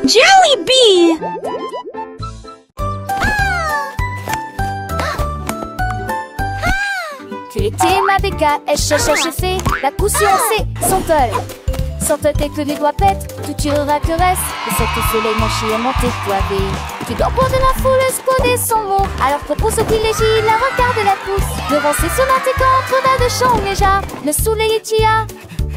Jollibee! Q-T, ma BK, S-H-H-F, la poussière C, Santol. Santol, tes que les doigts pètent, tout tirera que reste. Le secte soleil, mon chien, monté, toivé. Tu dors pour de la foule, exploder son mot. Alors propose au privilégie, la regarde la pousse. Devant ses sonates contre la de chant déjà. Le soleil est tia.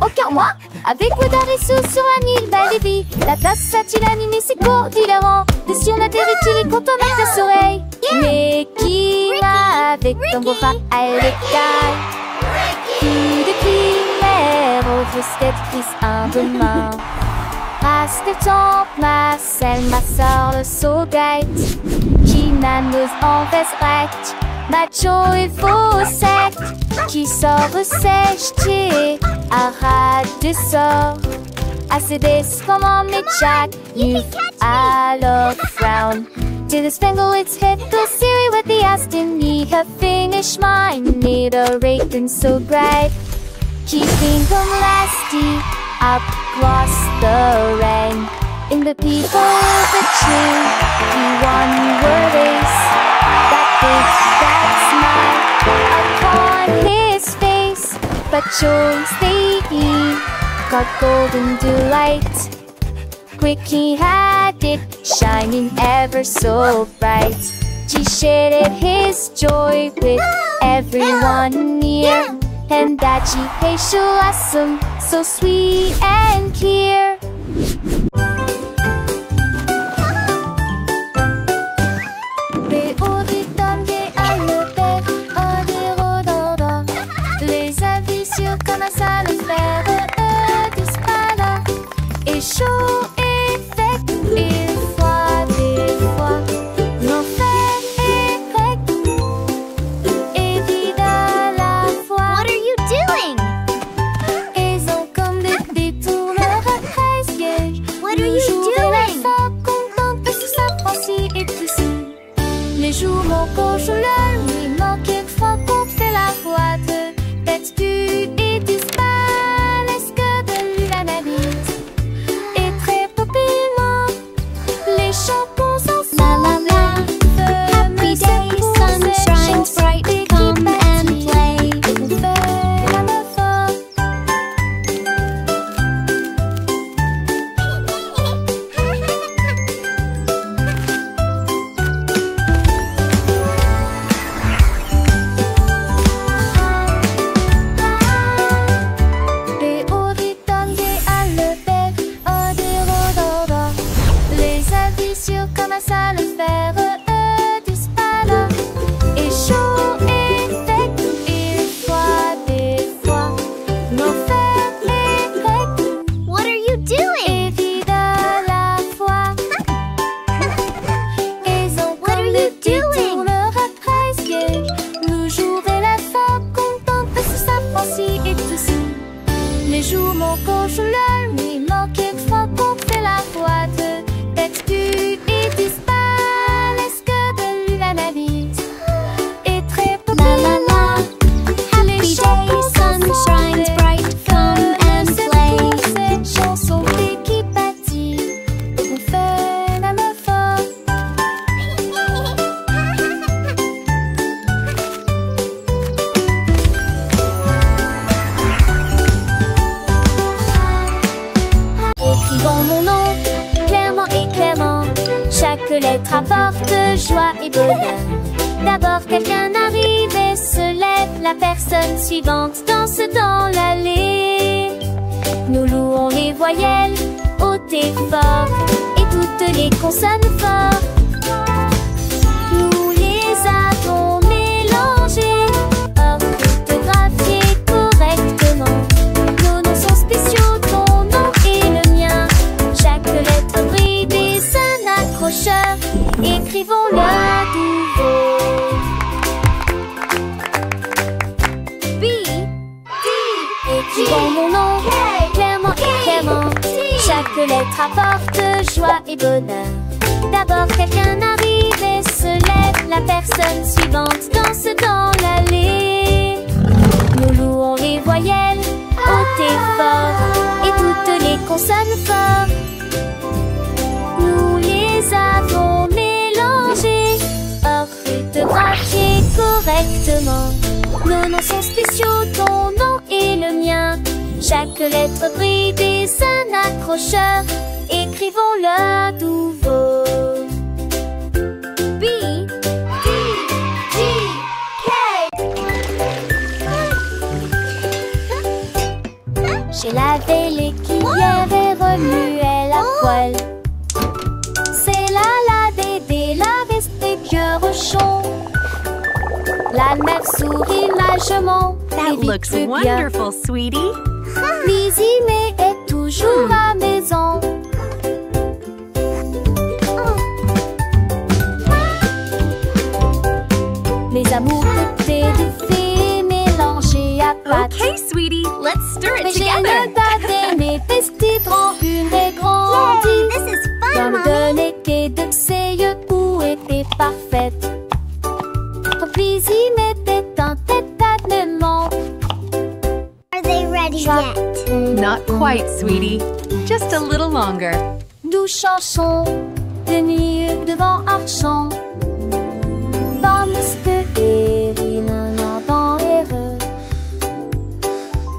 Aucun moi, avec Wadarisu sur un île, belle et vie. La place a-t-il animé ses cours d'hilarant. De si on atterrit-il et quand on a des oreilles. Mais qui va avec ton beau bras à l'écaille? Qui de primaire au fusquette prise un demain. Race de temps, ma selle, ma soeur, le saugate. Qui nanos en veste macho et faux sec. Qui sort sèche, arrête de sort. Assez des comment mais Jack, you alors frown. To the spangle its hit the Siri with the Aston ye have finished mine. Need a rake and so bright. Keeping them lasty across the rain. In the people of the tree, he one word is that big, that smile upon his face. But choice they eat got golden delight. Quick he had it, shining ever so bright. He shared his joy with everyone near. And that she hey awesome, so sweet and clear. Les avis sur comment ça le faire disparaît. Et chaud et sec, et froid des fois. L'enfer est grec et vide à la fois. What are you doing? Ils ont comme des détourneurs à presque. What are you doing? Contente sous sa pensée et tout ça. Les jours manquent, je la nuit manque, quelquefois qu'on fait la boîte. Tête du et disparaissent que de lui l'analyse. Et très populairement, les champons sont La la la. Happy day, sun shines bright, come and play. Les avis sur comment ça le faire disparaît. Et chaud et sec, et froid des fois. L'enfer est grec What are you doing? et vide à la fois. Ils ont What are comme you des doing? détourneurs à presque. Le jour et la femme contente sous sa pensée et tout ça. Les jours manquent, je la nuit manque, quelquefois qu'on fait la boîte. Tête du et disparaissent que de lui l'analyse. Et très La populaire. la la. Happy day, sun shines bright, come and play. Cette chanson qui bâtit, on fait la meuf forte. Écrivons mon nom, clairement et clairement. Chaque lettre apporte joie et bonheur. D'abord quelqu'un arrive et se lève. La personne suivante danse dans l'allée. Nous louons les voyelles hautes et fortes et toutes les consonnes fortes. Nous les avons mélangées, orthographiées correctement. Nos noms sont spéciaux, ton nom et le mien. Chaque lettre brille des un accrocheur. Écrivons-le à nouveau. B, D. Écrivons mon nom, clairement et clairement. Chaque lettre apporte joie et bonheur. D'abord quelqu'un arrive et se lève. La personne suivante danse dans l'allée. Nous louons les voyelles hautes et fortes et toutes les consonnes fortes. spéciaux, ton nom et le mien. Chaque lettre brille des un accrocheur. Écrivons-le à nouveau. B, D, G, K. J'ai lavé les cuillères et remué la poêle. C'est la Dédé, la veste des vieux rochons. La mère sourit majement. That looks wonderful, sweetie. Lizzie mais est toujours à maison. Mes amours de thé de fée mélangés à pâte. Okay, sweetie, let's stir it Mais j'ai together. le date mes petites rancunes et grandit. This is fun, Comme Mommy. de l'été de ses yeux où était parfaite. Lizzie m'était un tête-à-tête-ment. Are they ready yet? Not quite, sweetie. Just a little longer. Nous chansons de nuit devant un champ. Vamos de Erina dans heureux.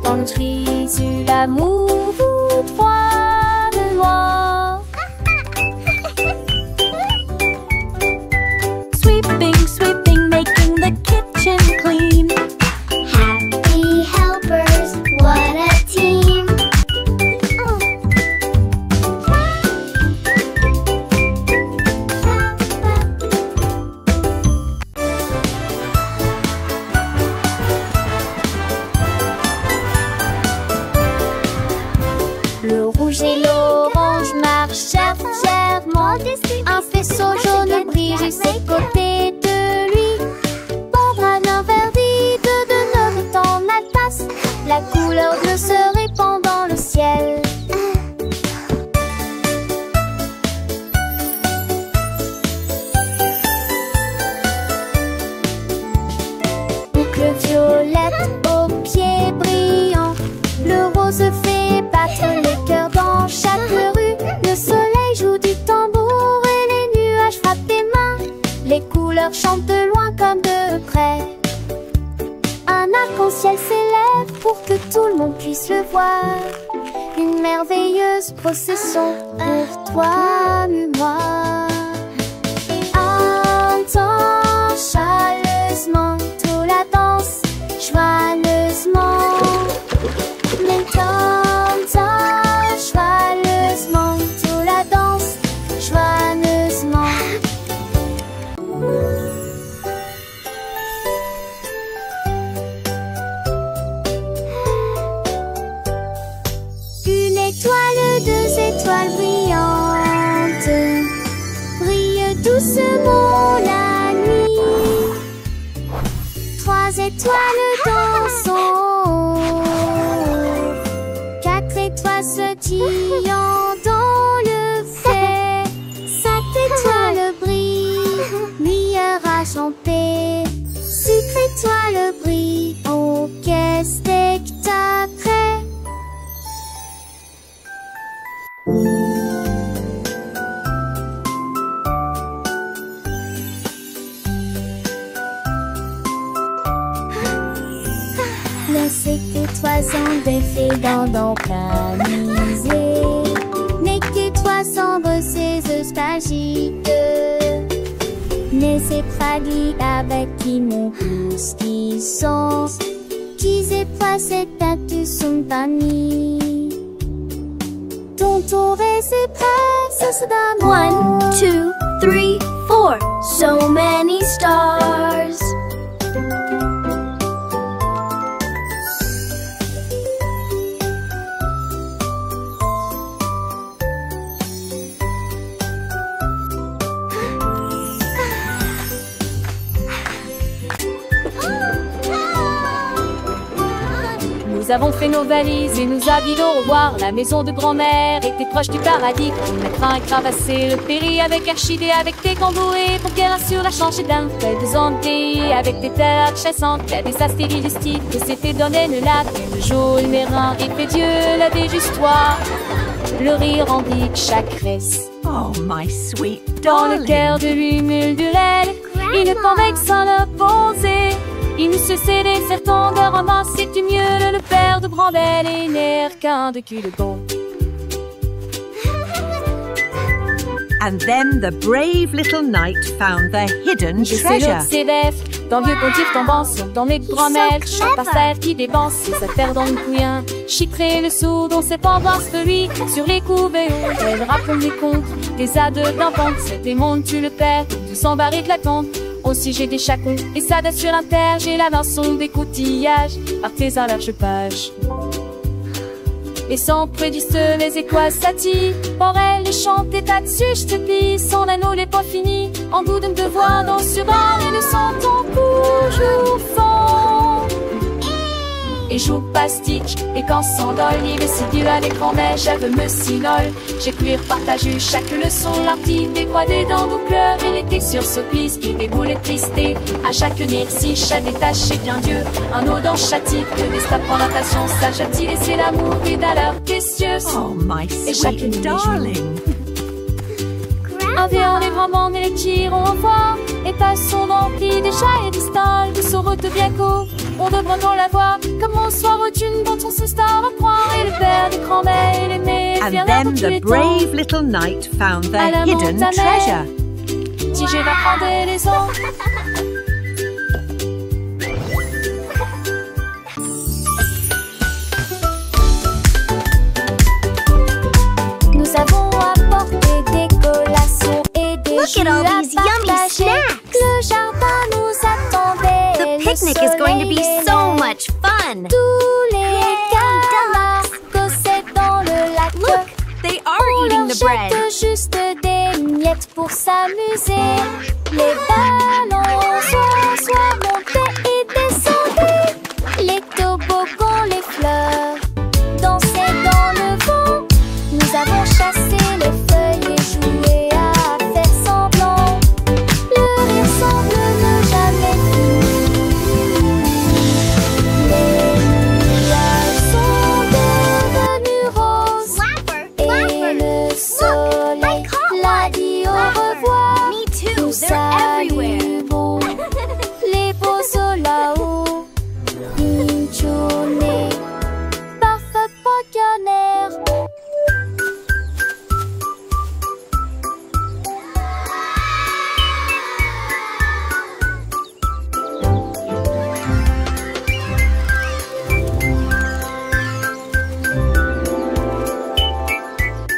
Dans notre issue l'amour vous trois de loin. Sweeping, sweeping, making the kitchen clean. Happy helpers, what a team. Le rouge et l'orange marchèrent fièrement. Un faisceau jaune brille juste à côté de lui. Barbara l'interdit de notre dans la tasse. La couleur bleue se répand dans le ciel. Boucle violette aux pieds brillants. Le rose fait battre les cœurs dans chaque rue. Le soleil joue du tambour et les nuages frappent des mains. Les couleurs chantent de loin comme de près. Un arc-en-ciel s'élève pour que tout le monde puisse le voir. Une merveilleuse procession pour toi et moi. Entends chaleureusement toute la danse, joyeusement. T'entends joyeusement toute la danse, joyeusement. Une étoile, deux étoiles brillantes brillent doucement la nuit. Trois étoiles dansant, quatre étoiles sautillant dans le fait. Cinq étoiles brillent, meilleur à chanter. Six étoiles brillent, oh quel spectacle! Laissez que toi en défait dans camisé. N'est que toi sombre ces espagiques. N'est ces fraglis avec qui mon pouce qui sont. Qui est pas cette tête son panier. Ton tour est c'est prêt, ça se donne. 1, 2, 3, 4. So many stars. Nous avons fait nos valises et nous avions revoir. La maison de grand-mère était proche du paradis. Le train cravassé, le péri avec Archidée, avec des camboués pour qu'elle assure la change d'un fait de zombies. Avec des terres chassantes, il y a des astéries du style que s'était donné le lac. Le jour, le mérin, et fait Dieu la déjustoire. Le rire en dit chaque reste. Oh, my sweet Dans le darling. cœur de l'humule du lait, il ne pouvait que s'en opposer. Il ne se cédait certains de ramasser du mieux le père de Brambelle et nerf qu'un de cul de bon. And then the brave little knight found the hidden treasure. Dans le vieux pontif tombant sur dans les grand-mères, chaque parcelle qui dépense ses affaires dans le couillin. Chiffrer le sourd dont c'est pas voir ce lui sur les couverts. Elle raconte des contes, des ades d'enfants. C'est des mondes, tu le perds, tout s'embarrer de la tente. Aussi j'ai des chacons et ça date sur l'inter. J'ai la vinçon des coutillages, artesans à large page. Les sang prédisent les étoiles satis. Pour elle, les chanter là-dessus, je te plie. Son anneau n'est pas fini. En goût de me devoir dans sur un et le sang ton toujours fond. Et joue pastique, et quand s'endole, il est si dur à l'écran, mais j'avais me sinole. J'ai pu partager chaque leçon, l'artiste des croix des dents, donc pleurs, il était sur ce piste, il déboule et tristé. À chaque si chaque détaché bien Dieu, un eau dans chatique, le destin prend la passion, ça j'attire et c'est l'amour, et d'ailleurs, précieux. Oh, my sweet darling. Un vieux, les grands et les tirons en voix, et passons remplis des chats et des stalles, de saurote bien court. On devrait dans la voix, comme on soit rotune dont on se star à croire. Et le père des grands-mères et les mères. And then the brave little knight found the hidden treasure. Si je vais prendre les autres. Nous avons apporté des collations et des Look at all these yummy snacks. Le jardin nous attendait. The picnic is going to be so much fun. Tous les camarades cossaient dans le lac. Look, they are eating the bread. On leur jette juste des miettes pour s'amuser. Les ballons soit montés et descendus. Les toboggans, les fleurs dansaient dans le vent. Nous avons chassé les feuilles et joué à faire semblant. Le rire semble ne jamais finir. Les nuages sont devenus roses et le soleil l'a dit au revoir. Me too, Nous they're everywhere. saluons les beaux sauts là-haut. Inchone, parfait pointionnaire.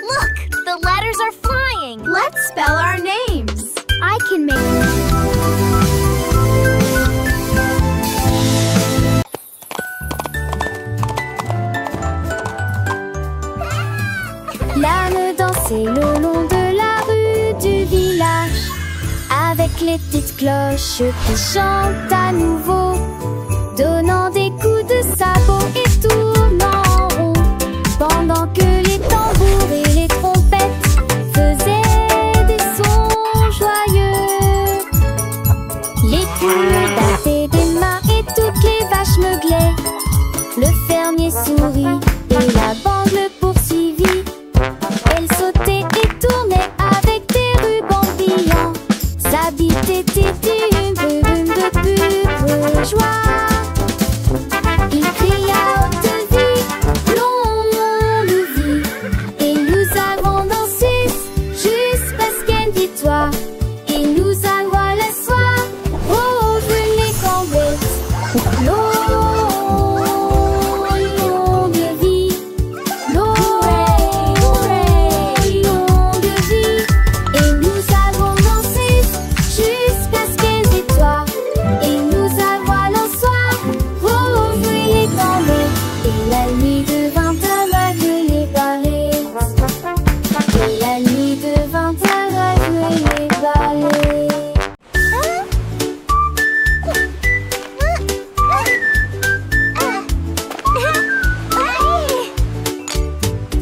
Look, the letters are flying. Let's spell our names. I can make L'âne dansait le long de la rue du village, avec les petites cloches qui chantent à nouveau, donnant des coups de sabot et tournant en rond, pendant que les tambours et les trompettes faisaient des sons joyeux. Les poules battaient des mains et toutes les vaches meuglaient. Le fermier sourit et la bande le poursuivit. Elle sautait et tournait avec des rubans brillants. Sa bite était une brume de pure joie. Il cria haute vie, longue vie, et nous avons dansé jusqu'à ce qu'elle victoire. Et nous avons le soir, oh, les cambettes, longue vie.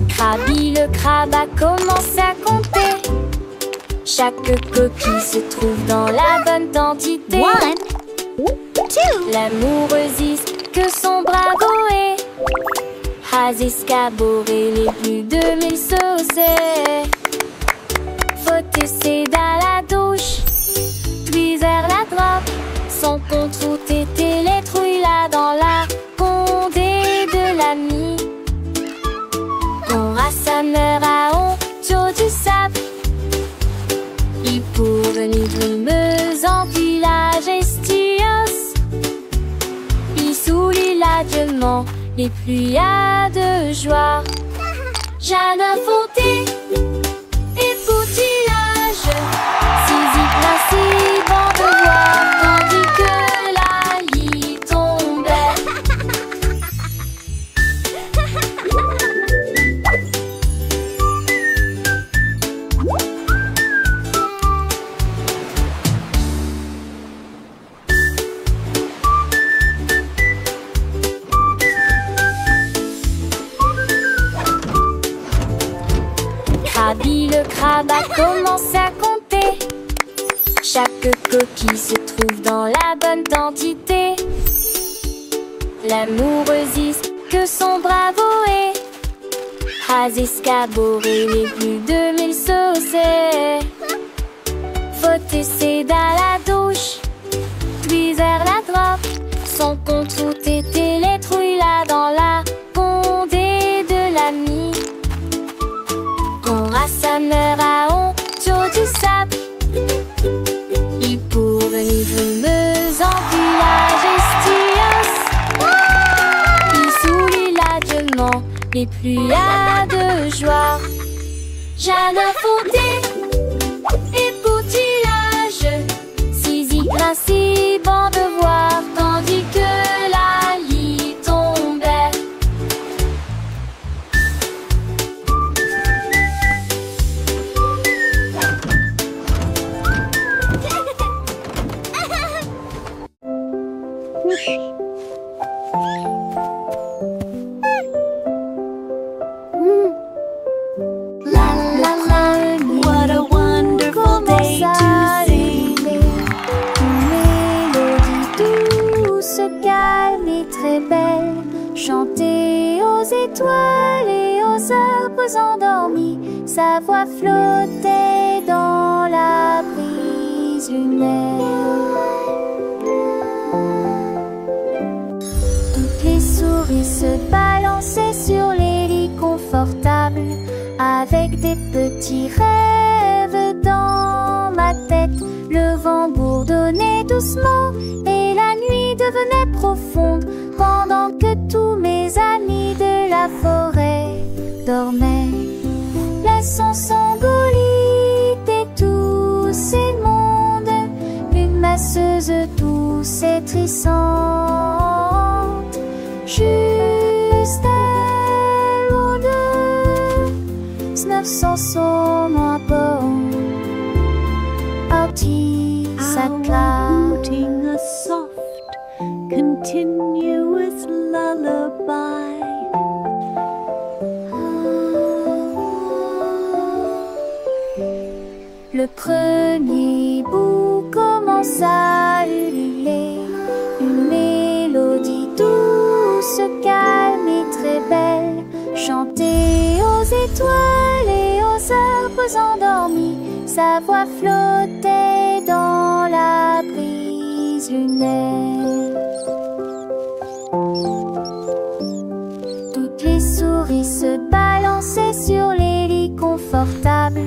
Krabi le crabe a commencé à compter chaque coquille se trouve dans la bonne quantité. 1, 2. L'amoureuse que son bravo est has escaboré les plus de 1000 saucets. Faut essayer dans la douche, puis vers la droite, sans qu'on trouve tes télé. sa mère a honte du sable. Il pourvenait brumeuse en village estios. Il sourit largement les pluies de joie. Jardin fondé et poutillage, Zizi placé dans de voir, tandis que la lit tombait. Krabi le crabe a commencé à compter. Chaque coquille se trouve dans la bonne quantité. L'amoureuse que son bravo est a escaboré les plus de 1000 saucés. Faut essayer dans la douche, puis vers la droite. Son compte route était les trouilles là dans la condée de l'ami. Sa mère a honte du sable. Il pourvenait brumeuse en village estios. Il sourit largement les pluies de joie. Jardin fondé et poutillage, Zizi principe en devoir, tandis que la lit tombait. What a wonderful day to sing. Une mélodie douce, calme et très belle, chantée aux étoiles et aux arbres endormis. Sa voix flottait dans la brise lunaire. Toutes les souris se balançaient sur les lits confortables, avec des petits rêves dans ma tête. Le vent bourdonnait doucement et la nuit devenait profonde, pendant que tous mes amis de la forêt dormaient. Laissons s'engolir et tous ces mondes, une masseuse douce et trissante, juste elle ou deux, 900 sommes à bord, parti sa classe. Outing a soft, continuous lullaby. Le premier bout commence à ululer, une mélodie douce, calme et très belle, chantée aux étoiles et aux arbres endormis. Sa voix flottait dans la brise lunaire. Toutes les souris se balançaient sur les lits confortables,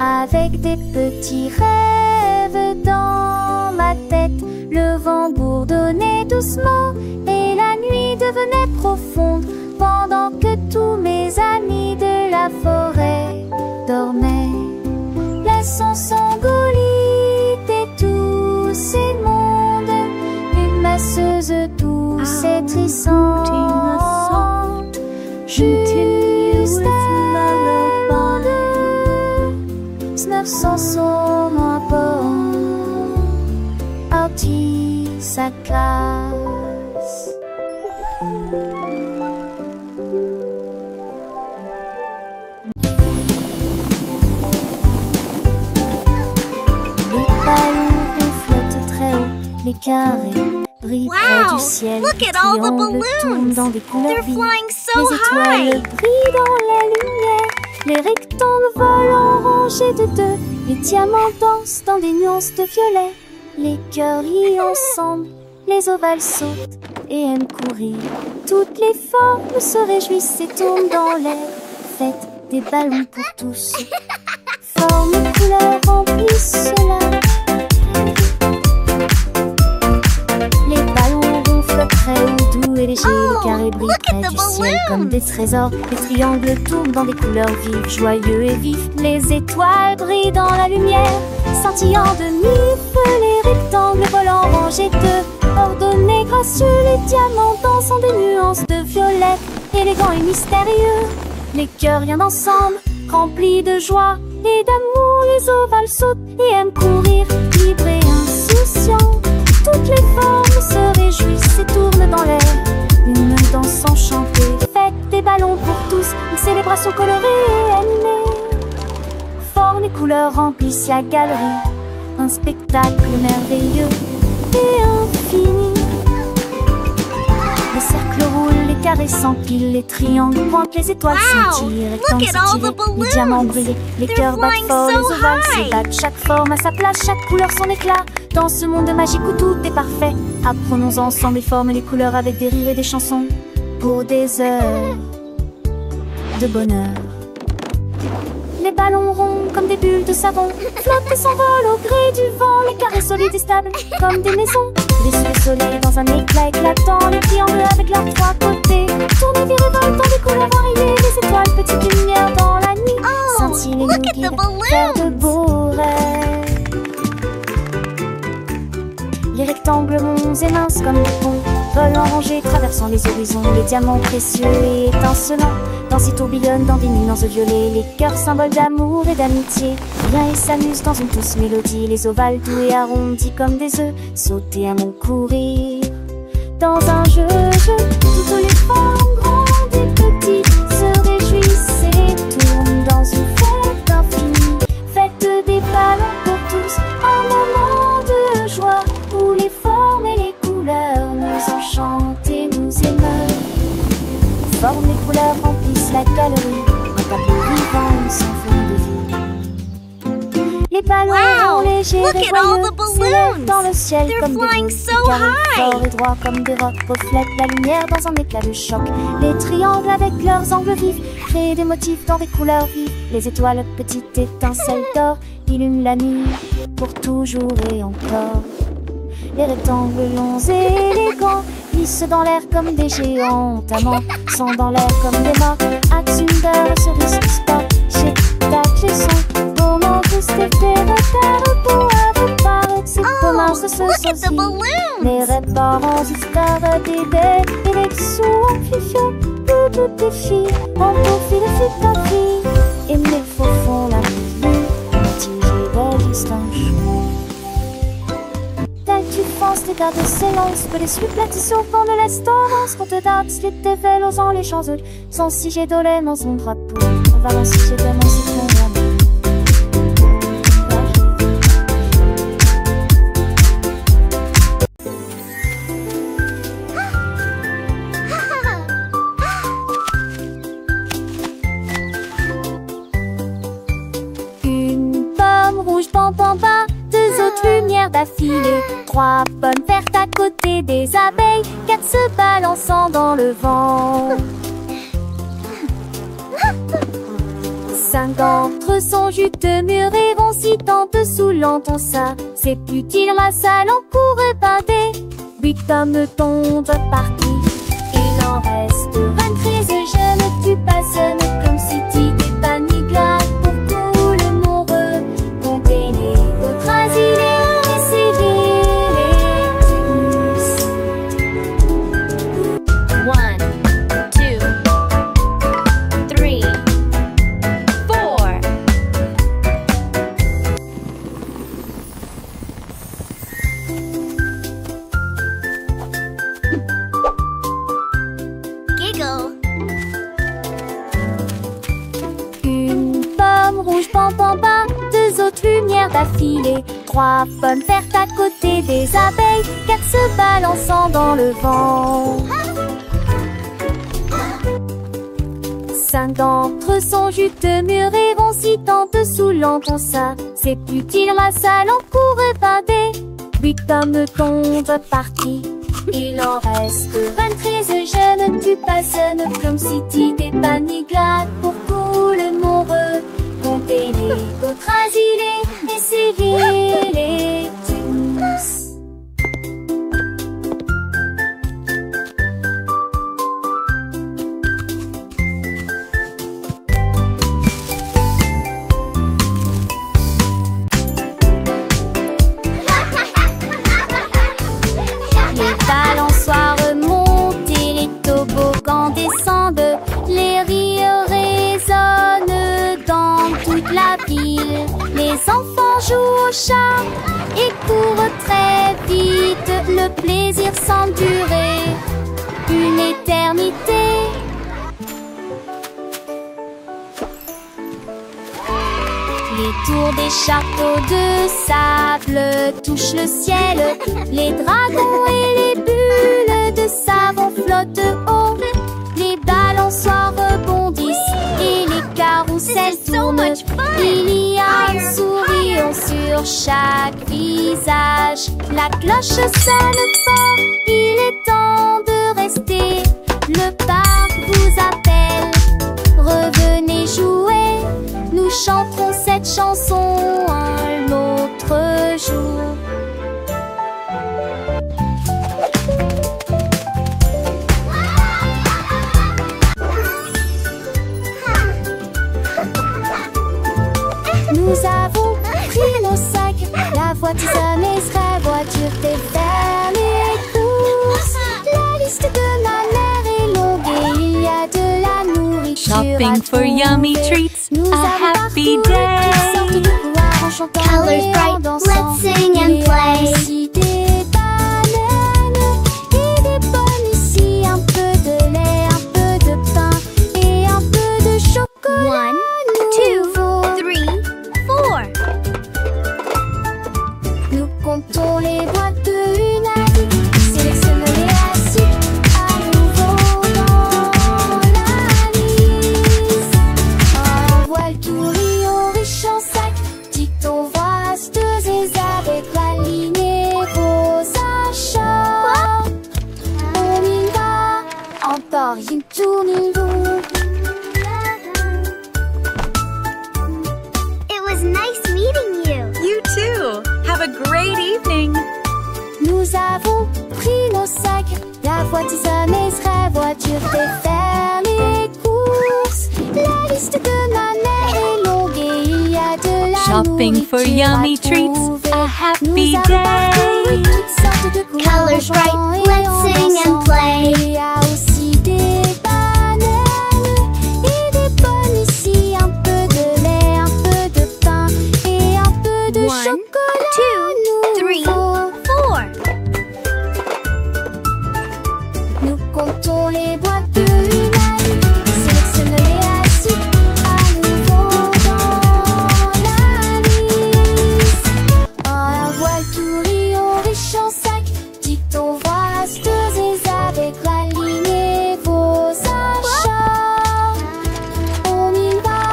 avec des petits rêves dans ma tête. Le vent bourdonnait doucement et la nuit devenait profonde, pendant que tous mes amis de la forêt dormaient. Laissons s'engolir et tous ces mondes, une masseuse douce et trissante, juste elle ou deux, 900 sommes à bord, parti sa classe. Les carrés brillent près du ciel. Look at all the Triangles tournent balloons. dans des couleurs They're vives. flying so Les étoiles high. brillent dans la lumière. Les rectangles volent en rangées de deux. Les diamants dansent dans des nuances de violet. Les cœurs rient ensemble. Les ovales sautent et aiment courir. Toutes les formes se réjouissent et tournent dans l'air. Faites des ballons pour tous. Forme et couleur remplissent cela. Les ballons ronflent très haut, doux et légers. Les carrés brillent près du ciel comme des trésors. Les triangles tournent dans des couleurs vives, joyeux et vifs. Les étoiles brillent dans la lumière, scintillant de mille feux. Les rectangles volants rangés de ordonnés gracieux. Les diamants dansent des nuances de violet, élégants et mystérieux. Les cœurs rien ensemble, remplis de joie et d'amour. Les ovales sautent et aiment courir, libres et insouciants. Toutes les formes se réjouissent et tournent dans l'air, une danse enchantée. Faites des ballons pour tous, une célébration colorée et animée. Formes et couleurs remplissent la galerie, un spectacle merveilleux et infini. Les cercles roulent, les carrés s'empilent, les triangles pointent, les étoiles scintillent, les rectangles s'étirent, les diamants brillent, les cœurs battent fort, les ovales se battent. Chaque forme à sa place, chaque couleur son éclat. Dans ce monde magique où tout est parfait, apprenons ensemble les formes et les couleurs avec des rires et des chansons pour des heures de bonheur. Les ballons ronds comme des bulles de savon flottent et s'envolent au gré du vent. Les carrés solides et stables comme des maisons, les soleils dans un éclat éclatant. Les triangles avec leurs trois côtés tournent et virevoltent dans des couleurs variées. Les étoiles, petites lumières dans la nuit, scintillent et nous guident vers de beaux rêves. Les rectangles monts et minces comme des ponts volent en rangée, traversant les horizons. Les diamants précieux et étincelants dansent et tourbillonnent dans des nuances de violet. Les cœurs symboles d'amour et d'amitié viennent et s'amusent dans une douce mélodie. Les ovales doux et arrondis comme des œufs sautent et aiment courir dans un jeu. Toutes les formes grandes et petites se réjouissent et tournent dans une fête infinie. Faites des ballons pour tous, un moment de joie où les formes et les couleurs nous enchantent et nous émeuvent. Formes et couleurs remplissent la galerie, un tableau vivant, une symphonie de vie. Les ballons légers et joyeux s'élèvent dans le ciel comme des boules. Les carrés forts et droits comme des rocs reflètent la lumière dans un éclat de choc. Les triangles avec leurs angles vifs créent des motifs dans des couleurs vives. Les étoiles, petites étincelles d'or, illuminent la nuit pour toujours et encore. Les rectangles longs et élégants glissent dans l'air comme des géants. Amants sont dans l'air comme des morts. Axunder, cerise du sport. Chez tac, chez son. Moment que c'était repère pour avec par c'est commun ce sosie. Les rêves parents, histoires d'idées. Et les sous amplifiés. Toutes les filles ont pour fil et fil ta vie. Et mes faux font la vie. Tigé de distance. Tu penses les gardes s'élancent, que les suppletitions au fond de l'estorance. Quand te dates, les dévèles osant les champs sans si j'ai dolé dans son drapeau. On va lancer chez toi, mon citron. Une pomme rouge, pam pam pam, deux autres lumières d'affilée. 3 pommes vertes à côté des abeilles, 4 se balançant dans le vent. 5 d'entre eux sont juteux, mûrs et vont si tant dessous l'entend ça. C'est utile la salle en cours et pâté. 8 hommes tombent partis, il en reste 23. Je ne tue pas, ce n'est comme si tu t'es pas ni glace pour tout le monde. Comptez les autres asilés. Rouge, pam pam pam, 2 autres lumières d'affilée. 3 pommes vertes à côté des abeilles, 4 se balançant dans le vent. 5 d'entre eux sont juteux, mûrs et vont si tant dessous l'entend ça. C'est utile la salle en cours et pâté. 8 hommes tombent partis, il en reste 23. Je ne tue pas, ce ne comme si tu t'es pas ni glade pour tout le monde. Les enfants jouent au chat et courent très vite. Le plaisir semble durer une éternité. Les tours des châteaux de sable touchent le ciel. Les dragons et les bulles de savon flottent haut. Les balançoires rebondissent et les carousels tournent. Il y a un sourire sur chaque visage. La cloche sonne fort, il est temps de rester. Le parc vous appelle, revenez jouer. Nous chanterons cette chanson un autre jour. Nous avons pris nos sacs, la voiture sera voiture des vers les courses. La liste de ma mère est longue et il y a de la nourriture. Shopping for yummy treats, a happy day. Colors bright, let's sing and play. Des bananes et des pommes ici, un peu de lait, un peu de pain et un peu de chocolat. 1, 2, 3, 4. Nous comptons les boîtes de une à une, sélectionnons-les assis à nouveau dans la liste. Envoie tout riz riche en sac, dicton vasteuse et avec aligner vos achats. On y va, encore une tournée longue. It was nice meeting you. You too. Have a great evening. Nous avons pris nos sacs, la voiture sera voiture des faire les courses. La liste de ma mère est longue et il y a de la Shopping for nourriture yummy à treats, trouver. a Nous happy avons parcouru day. toutes sortes de couleurs Colors bright, en jouant et let's en sing and dansant. play. Il y a aussi des bananes et des pommes ici, un peu de lait, un peu de pain et un peu de 1, chocolat. 2, 3, nouveau. 4. Nous comptons les boîtes de une à une, sélectionnons-les assis à nouveau dans la liste. Un voile tout riche en sac, dicton vasteuse et avec aligner vos achats. On y va,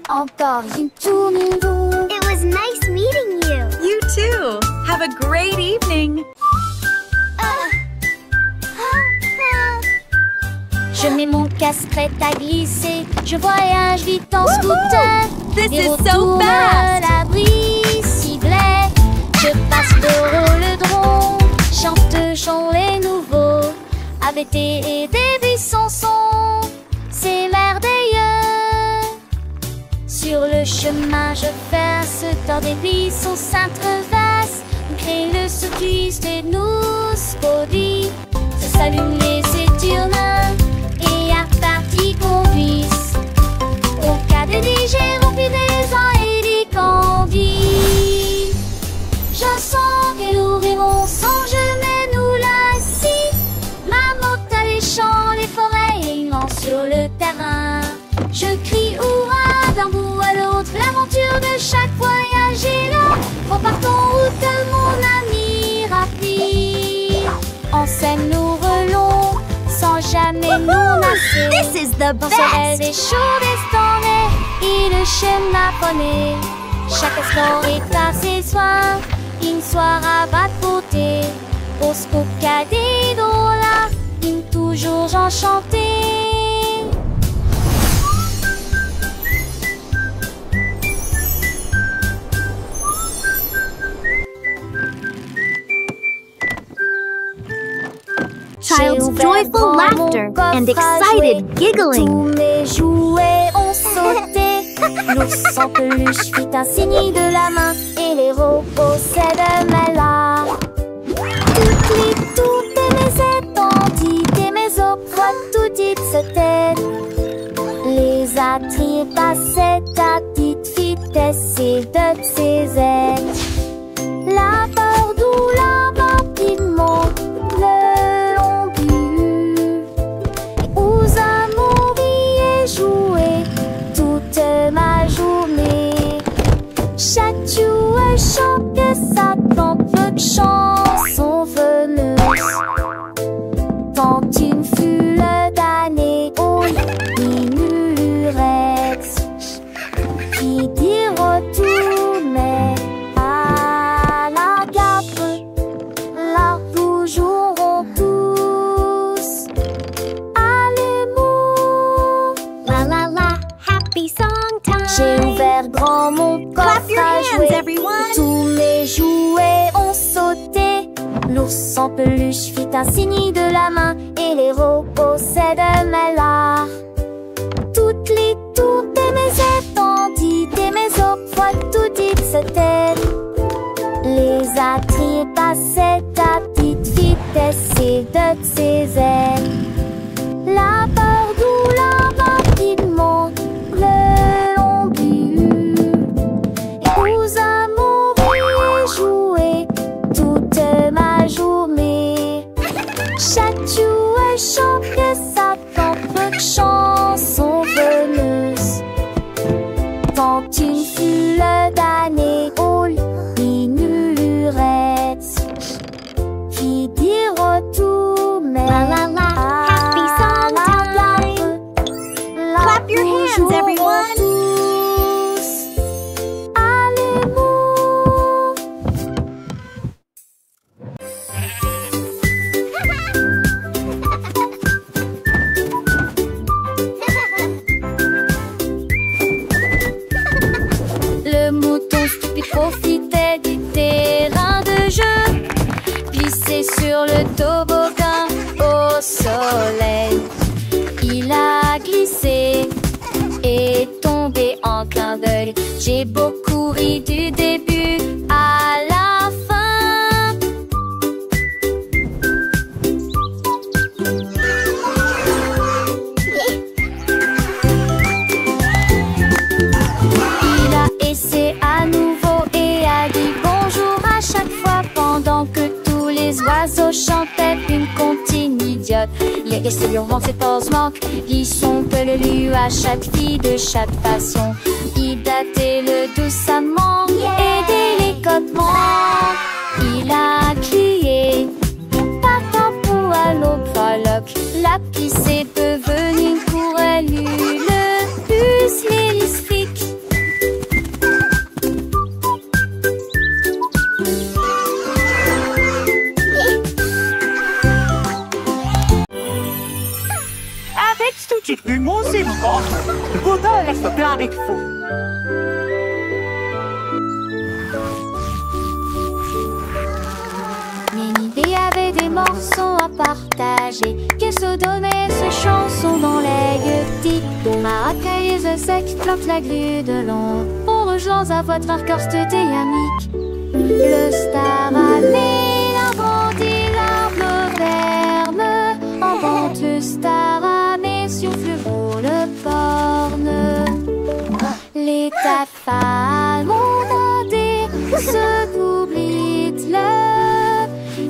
encore une tournée longue. It was nice meeting you. You too. Have a great evening. Je mets mon casque prêt à glisser. Je voyage vite en scooter. This Les is roues so tournent, fast. l'abri ciblait. Je passe le rhododendron. Chanteusons les nouveaux. ABT et des buissons sont. C'est merveilleux. Sur le chemin, je verse dans des buissons s'intreversent. Crée le circuit et nous produit. Se s'allument les éturnins et à partie conduisent. Au cas de digérer, remplis des ans et des candies. Je sens qu'elle ouvriront sans jamais nous lasser. Ma moto les champs, les forêts et il ment sur le terrain. Je crie hurrah d'un bout à l'autre. L'aventure de chaque voyage est là. Repartons route, mon ami rapide. En scène nous relons sans jamais nous lasser. This is the Dans ce rêve des best. jours destinés et le schéma connaît. Chaque instant est à ses soins. Une soirée à côté. Au scocadé là, une toujours enchantée. Child's joyful laughter and excited giggling. Tous mes jouets ont sauté. L'ours sans peluche fit un signe de la main et les robots s'aident là. Toutes mes étendues et mes opres, tout dites se tête. Les attraits passaient à petite vitesse. ses de ses ailes. La peur doula rapidement le long but. Aux amours y joué toute ma journée. Chaque jour chante sa tante chanson veneuse. Tant une foule d'années au ignorette, qui dit retourner à la gare, là où joueront tous à l'amour. La la la, happy song time. J'ai ouvert grand mon coffre Clap your à hands, jouer. everyone. Tous mes jouets ont sauté. L'ours en peluche fit un signe de la main et les robots s'aident-là. Toutes les tours de mes étendues, de mes fois tout dites se têtent. Les attraits passaient à petite vitesse et de ses ailes. La peur doula rapidement le long but. Et aux amours y joué toute ma journée. Chaque jour chante sa propre chanson veneuse. Tant une foule d'années au ignorette, qui dit retourner La la la, happy song time. Clap your hands, everyone. Tous à l'amour. Le mouton stupide profitait du terrain de jeu, glissé sur le toboggan au soleil. Il a glissé et tombé en clin d'œil. J'ai beaucoup ri du début à la fin. Il a essayé à nouveau et a dit bonjour à chaque fois pendant que tous les oiseaux chantaient une comptine idiote. Il est resté durant ses pauses manques, dit son peu le lu à chaque fille de chaque façon. Il datait le doucement et délicatement. Il a crié partant pour à l'aube faloc. La pisse est devenue pour elle le plus lyrique. Avec ce petit humour, c'est bon. Le bonheur reste plein avec vous. Ménidée avait des morceaux à partager, qu'elle se donnait ses chansons dans les gueutis. Maracailleuse sec flotte la grue de long, pour rejoindre à votre arcorste dynamique. Le star amé agrandit l'arbre verme, en vente le star amé souffle pour le porne. Les tafales ont demandé ce qu'oublie le,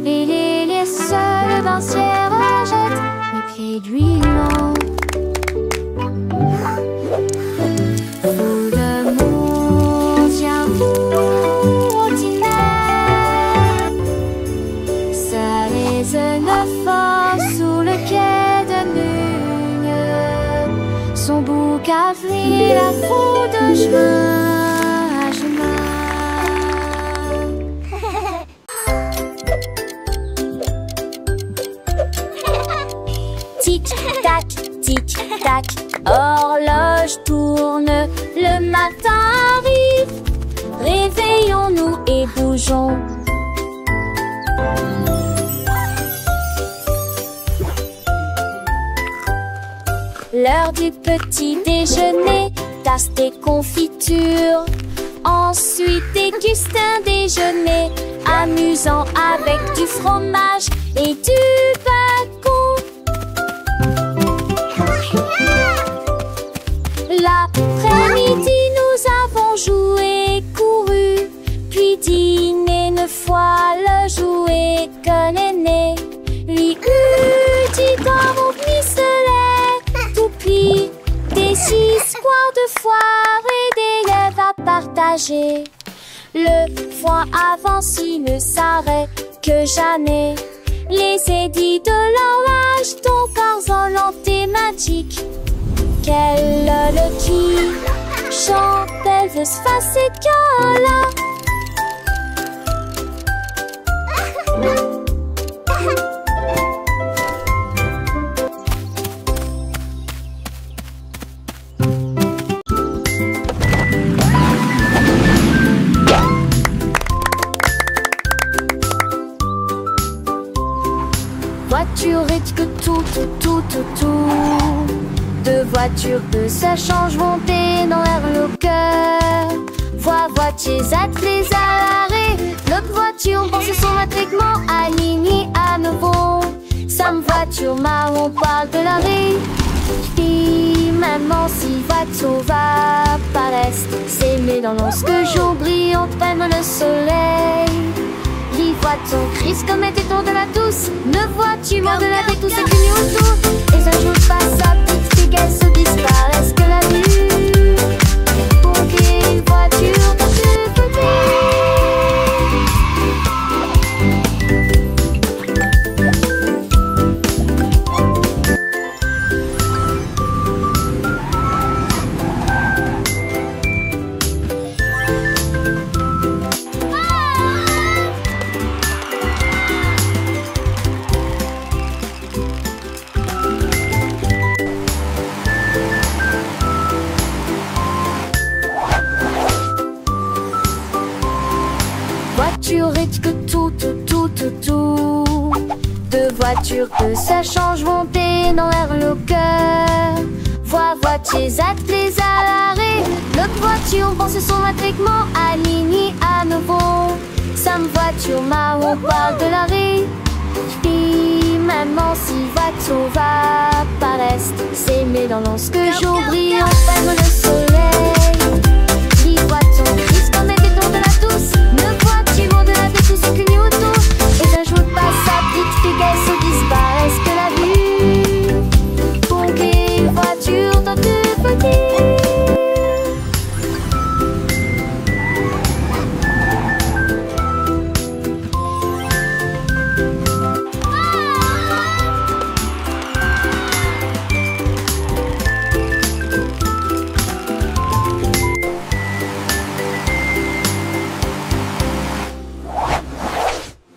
et les seuls bancières achètent les pieds d'huilant. Tout le monde vient pour ordinaire, ça les neuf sous le quai de Nugne. Son bouc a pris la foule de chemin à chemin. Tic-tac, tic-tac, horloge tourne, le matin arrive. Réveillons-nous et bougeons. L'heure du petit déjeuner, tasse des confitures. Ensuite déguste un déjeuner amusant avec du fromage et du bacon. L'après-midi, nous avons joué partager. Le foin avance, il ne s'arrête que jamais. Les édits de l'orage, ton corps lente et magique. Quelle le qui chante, elle veut se passer là. Voiture et que tout. Deux voitures que ça change monter dans l'air le cœur. Voitiers attelés à l'arrêt. L'autre voiture pense son attriquement aligné à nouveau. Sam voiture marron parle de l'arrêt. Puis maman si voiture va paraître. S'aimer dans lorsque jour brillant prenne le soleil. Les voitures crise comme était tour de la douce. Ne vois-tu moins de la vie tout ce qui nous autour. Et un jour passe à petite fille qu'elle se disparaisse que la vue. Pour qu'une voiture de ce côté. Voiture et que tout. Deux voitures que ça change monter dans l'air le cœur. Voitiers attelés à l'arrêt. L'autre voiture pense son attriquement aligné à nouveau. Sam voiture marron parle de l'arrêt. Puis maman si voiture va paraître. S'aimer dans lorsque jour brillant ferme le